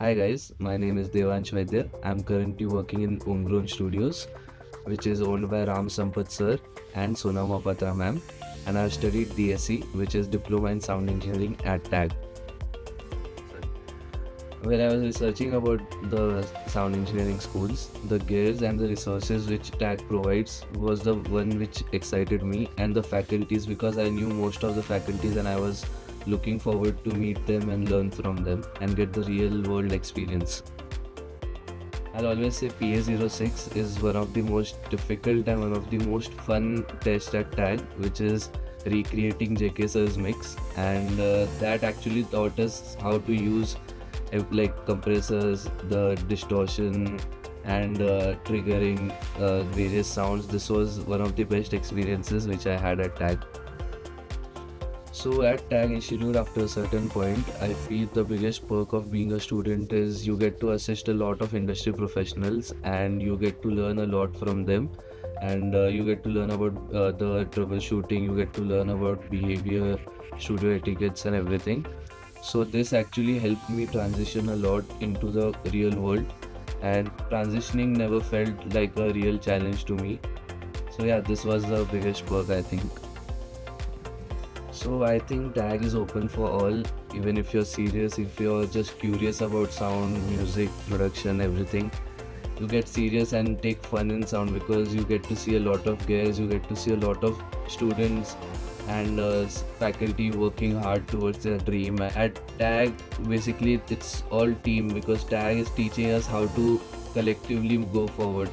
Hi guys, my name is Devansh Vaidya. I'm currently working in Homegrown Studios, which is owned by Ram Sampath sir and Sonama Patra ma'am. And I've studied DSE, which is Diploma in Sound Engineering at TAG. When I was researching about the sound engineering schools, the gears and the resources which TAG provides was the one which excited me, and the faculties, because I knew most of the faculties and I was looking forward to meet them and learn from them and get the real world experience. I'll always say PA06 is one of the most difficult and one of the most fun tests at TAG, which is recreating JK sir's mix, and that actually taught us how to use like compressors, the distortion, and triggering various sounds. This was one of the best experiences which I had at TAG. So at Tag Institute, after a certain point, I feel the biggest perk of being a student is you get to assist a lot of industry professionals and you get to learn a lot from them. And you get to learn about the troubleshooting, you get to learn about behavior, studio etiquettes, and everything. So this actually helped me transition a lot into the real world, and transitioning never felt like a real challenge to me. So yeah, this was the biggest perk, I think. So I think tag is open for all, even if you're serious, if you're just curious about sound, music, production, everything. You get serious and take fun in sound because you get to see a lot of gears, you get to see a lot of students and faculty working hard towards their dream. At tag, basically it's all team because tag is teaching us how to collectively go forward.